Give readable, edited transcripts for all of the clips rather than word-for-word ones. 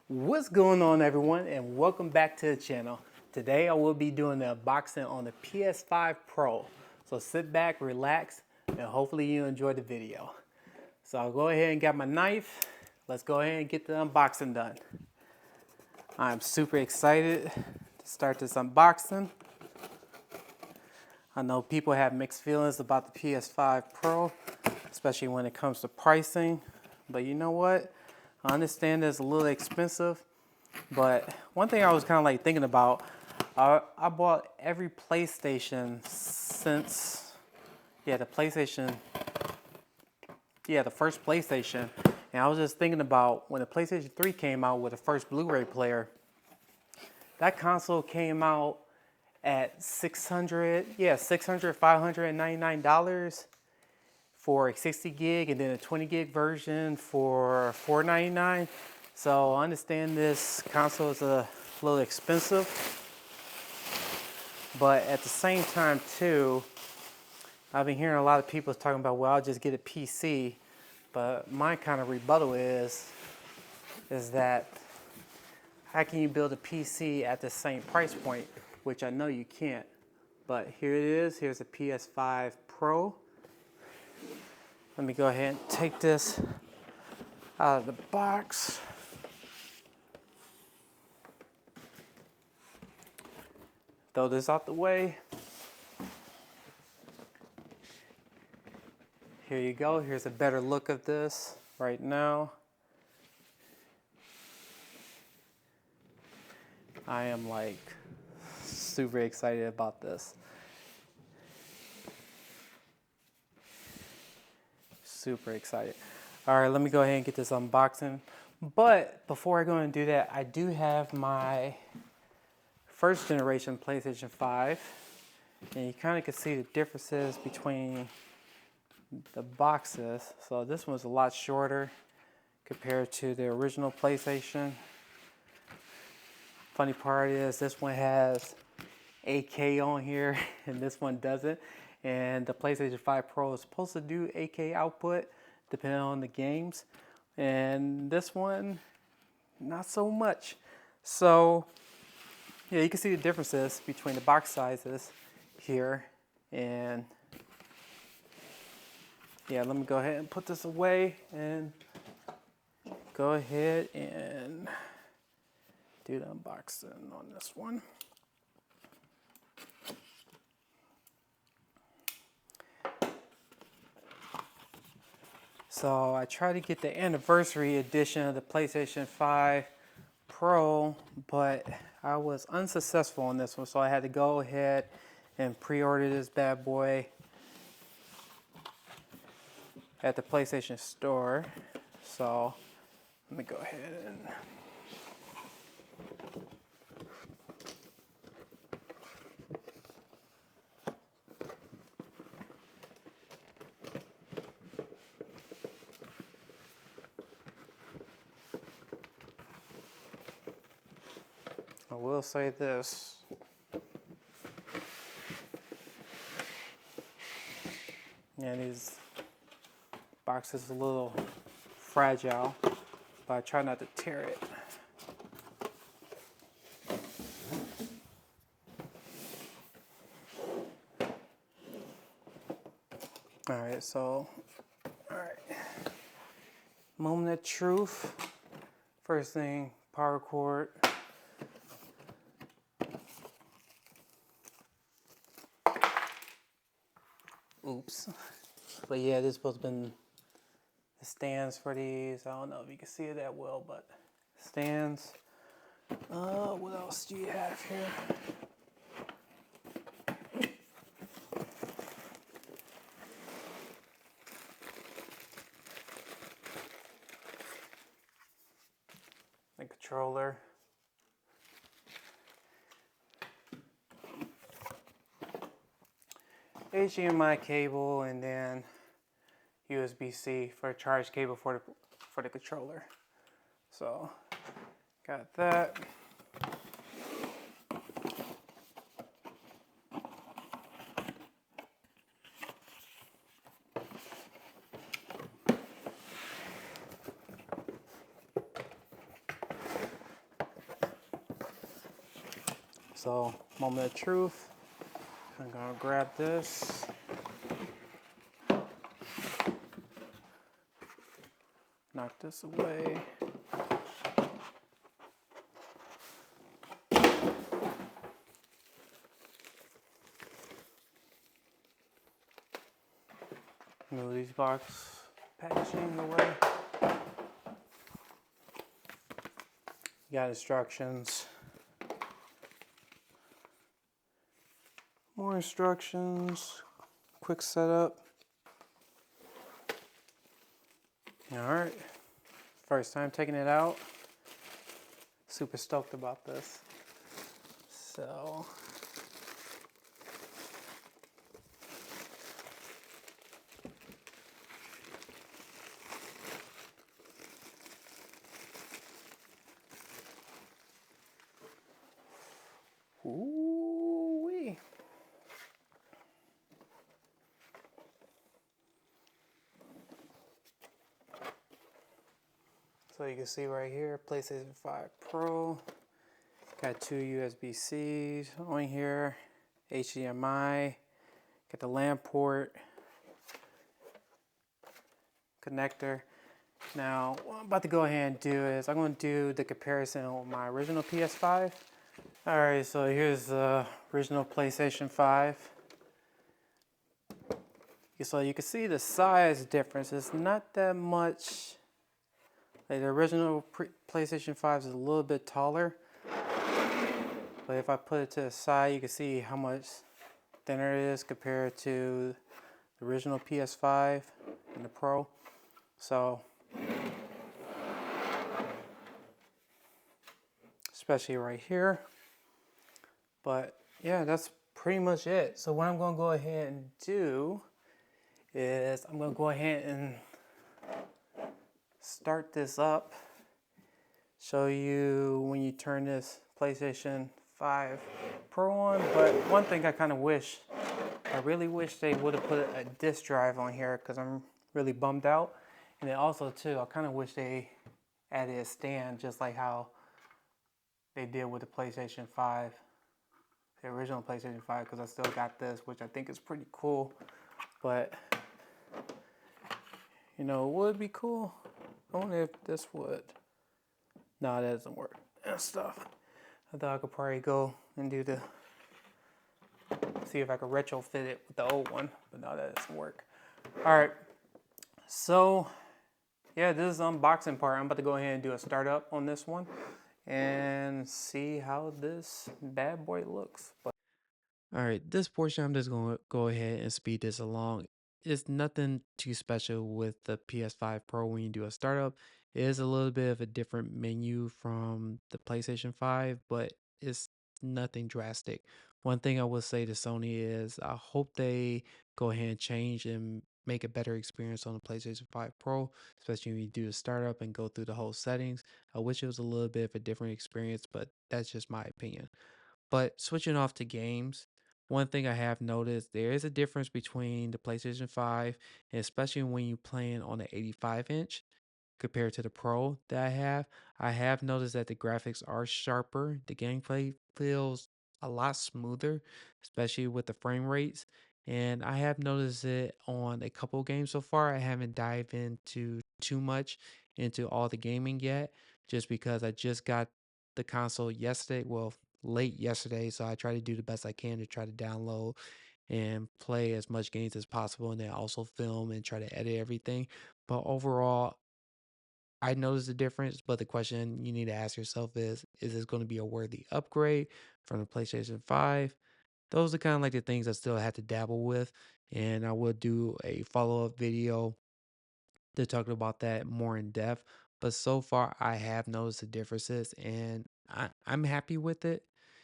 What's going on, everyone, and welcome back to the channel. Today I will be doing the unboxing on the PS5 Pro. So sit back, relax, and hopefully you enjoy the video. So I'll go ahead and get my knife. Let's go ahead and get the unboxing done. I'm super excited to start this unboxing. I know people have mixed feelings about the PS5 Pro, especially when it comes to pricing. But you know what? I understand it's a little expensive, but one thing I was kind of like thinking about, I bought every PlayStation since, the first PlayStation. And I was just thinking about when the PlayStation 3 came out with the first Blu-ray player, that console came out at $599 for a 60 gig and then a 20 gig version for $499. So I understand this console is a little expensive, but at the same time too, I've been hearing a lot of people talking about, well, I'll just get a PC. But my kind of rebuttal is that how can you build a PC at the same price point, which I know you can't. But here it is. Here's a PS5 Pro. Let me go ahead and take this out of the box. Throw this out the way. Here you go. Here's a better look of this right now. I am like super excited about this. Super excited. All right, let me go ahead and get this unboxing. But before I go and do that, I do have my first generation PlayStation 5. And you kind of can see the differences between the boxes. So this one's a lot shorter compared to the original PlayStation. Funny part is this one has 8K on here and this one doesn't. And the PlayStation 5 Pro is supposed to do 8K output depending on the games. And this one, not so much. So, yeah, you can see the differences between the box sizes here. And yeah, let me go ahead and put this away and go ahead and do the unboxing on this one. So I tried to get the anniversary edition of the PlayStation 5 Pro, but I was unsuccessful on this one. So I had to go ahead and pre-order this bad boy at the PlayStation Store. So let me go ahead and I will say this. Yeah, these boxes are a little fragile, but I try not to tear it. All right. Moment of truth. First thing, power cord. Oops. But yeah, this is supposed to be the stands for these. I don't know if you can see it that well, but stands. What else do you have here? The controller. HDMI cable, and then USB-C for a charge cable for the controller. So got that. So, moment of truth. I'm gonna grab this. Knock this away. Move these box packaging away. You got instructions. More instructions. Quick setup. Alright. First time taking it out. Super stoked about this. So ooh-wee. So you can see right here, PlayStation 5 Pro. Got two USB-Cs on here, HDMI, got the LAN port, connector. Now, what I'm about to go ahead and do is I'm going to do the comparison with my original PS5. Alright, so here's the original PlayStation 5. So you can see the size difference. It's not that much. Like the original PlayStation 5 is a little bit taller. But if I put it to the side, you can see how much thinner it is compared to the original PS5 and the Pro. So, especially right here. But yeah, that's pretty much it. So what I'm going to go ahead and do is I'm going to go ahead and start this up. Show you when you turn this PlayStation 5 Pro on. But one thing I kind of wish, I really wish they would have put a disk drive on here because I'm really bummed out. And then also too, I kind of wish they added a stand just like how they did with the PlayStation 5, the original PlayStation 5, because I still got this, which I think is pretty cool. But, you know, it would be cool. I wonder if this would. No, that doesn't work. And stuff. I thought I could probably go and do the, see if I could retrofit it with the old one, but no, that doesn't work. All right, so yeah, this is the unboxing part. I'm about to go ahead and do a startup on this one and see how this bad boy looks. All right, this portion I'm just going to go ahead and speed this along. It's nothing too special with the PS5 Pro when you do a startup. It is a little bit of a different menu from the PlayStation 5, but it's nothing drastic. One thing I will say to Sony is I hope they go ahead and change and make a better experience on the PlayStation 5 Pro, especially when you do the startup and go through the whole settings. I wish it was a little bit of a different experience, but that's just my opinion. But switching off to games, one thing I have noticed there is a difference between the PlayStation 5, and especially when you're playing on the 85 inch compared to the Pro that I have. I have noticed that the graphics are sharper. The gameplay feels a lot smoother, especially with the frame rates. And I have noticed it on a couple games so far. I haven't dived into too much into all the gaming yet, just because I just got the console yesterday. Well, late yesterday, so I try to do the best I can to try to download and play as much games as possible, and then also film and try to edit everything. But overall, I noticed the difference, but the question you need to ask yourself is this going to be a worthy upgrade from the PlayStation 5? Those are kind of like the things I still have to dabble with, and I will do a follow-up video to talk about that more in depth. But so far, I have noticed the differences, and I'm happy with it.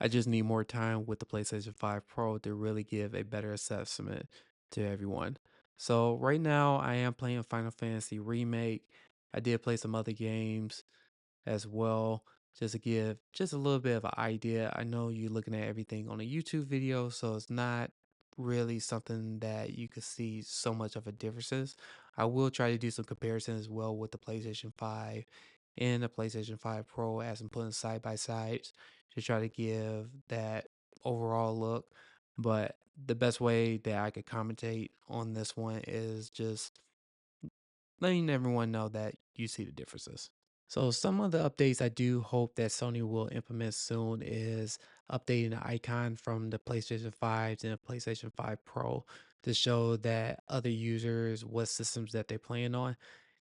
I just need more time with the PlayStation 5 Pro to really give a better assessment to everyone. So right now I am playing Final Fantasy Remake. I did play some other games as well, just to give just a little bit of an idea. I know you're looking at everything on a YouTube video, so it's not really something that you could see so much of a differences. I will try to do some comparison as well with the PlayStation 5 and the PlayStation 5 Pro as I'm putting side by sides, to try to give that overall look. But the best way that I could commentate on this one is just letting everyone know that you see the differences. So some of the updates I do hope that Sony will implement soon is updating the icon from the PlayStation 5 to the PlayStation 5 Pro to show that other users what systems that they're playing on.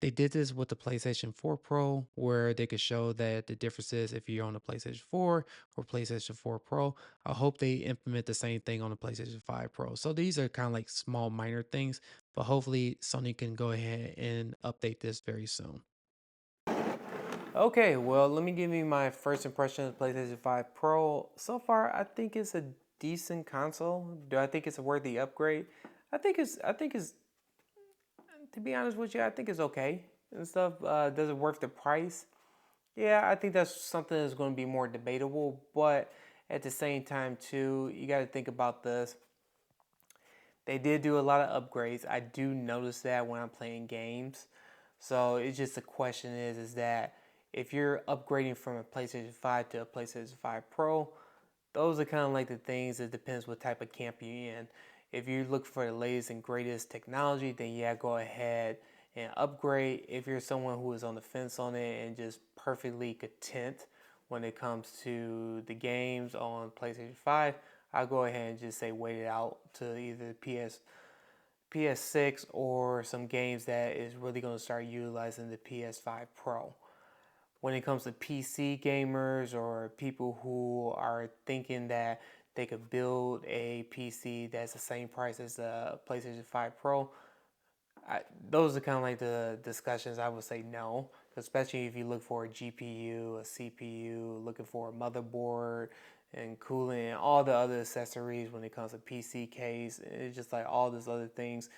They did this with the PlayStation 4 Pro, where they could show that the differences if you're on the PlayStation 4 or PlayStation 4 Pro. I hope they implement the same thing on the PlayStation 5 Pro. So these are kind of like small, minor things, but hopefully Sony can go ahead and update this very soon. Okay, well, let me give you my first impression of the PlayStation 5 Pro. So far, I think it's a decent console. Do I think it's a worthy upgrade? I think it's to be honest with you, I think it's okay and stuff. Does it worth the price? Yeah, I think that's something that's going to be more debatable, but at the same time too, you got to think about this. They did do a lot of upgrades. I do notice that when I'm playing games. So it's just the question is that if you're upgrading from a PlayStation 5 to a PlayStation 5 Pro, those are kind of like the things. It depends what type of camp you're in. If you look for the latest and greatest technology, then yeah, go ahead and upgrade. If you're someone who is on the fence on it and just perfectly content when it comes to the games on PlayStation 5, I'll go ahead and just say wait it out to either PS6 or some games that is really going to start utilizing the PS5 Pro. When it comes to PC gamers or people who are thinking that they could build a PC that's the same price as the PlayStation 5 Pro, those are kind of like the discussions I would say no, especially if you look for a GPU, a CPU, looking for a motherboard and cooling and all the other accessories when it comes to PC case. It's just like all those other things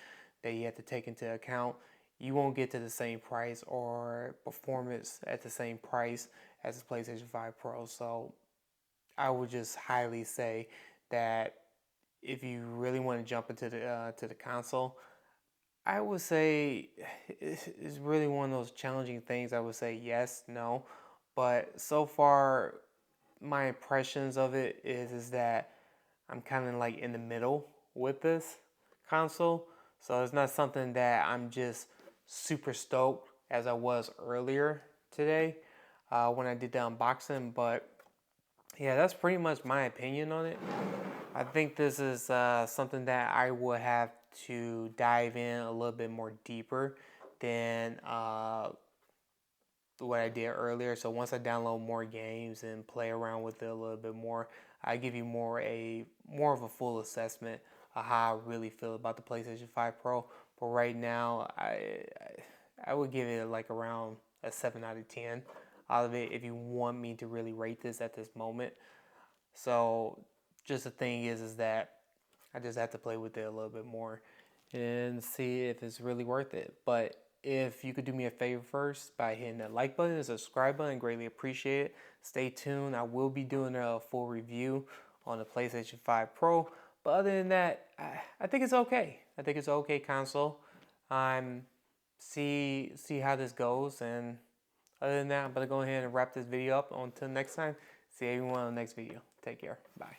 that you have to take into account. You won't get to the same price or performance at the same price as the PlayStation 5 Pro. So I would just highly say that if you really want to jump into the console, I would say it's really one of those challenging things. I would say yes, no, but so far my impressions of it is that I'm kind of like in the middle with this console. So it's not something that I'm just super stoked as I was earlier today when I did the unboxing. But yeah, that's pretty much my opinion on it. I think this is something that I would have to dive in a little bit more deeper than what I did earlier. So once I download more games and play around with it a little bit more, I give you more of a full assessment of how I really feel about the PlayStation 5 Pro. But right now, I would give it like around a 7 out of 10 out of it if you want me to really rate this at this moment. So just the thing is that I just have to play with it a little bit more and see if it's really worth it. But if you could do me a favor first by hitting that like button and subscribe button, greatly appreciate it. Stay tuned. I will be doing a full review on the PlayStation 5 Pro. But other than that, I think it's okay. I think it's an okay console. I'm see how this goes, and other than that, I'm gonna go ahead and wrap this video up. Until next time, see everyone on the next video. Take care. Bye.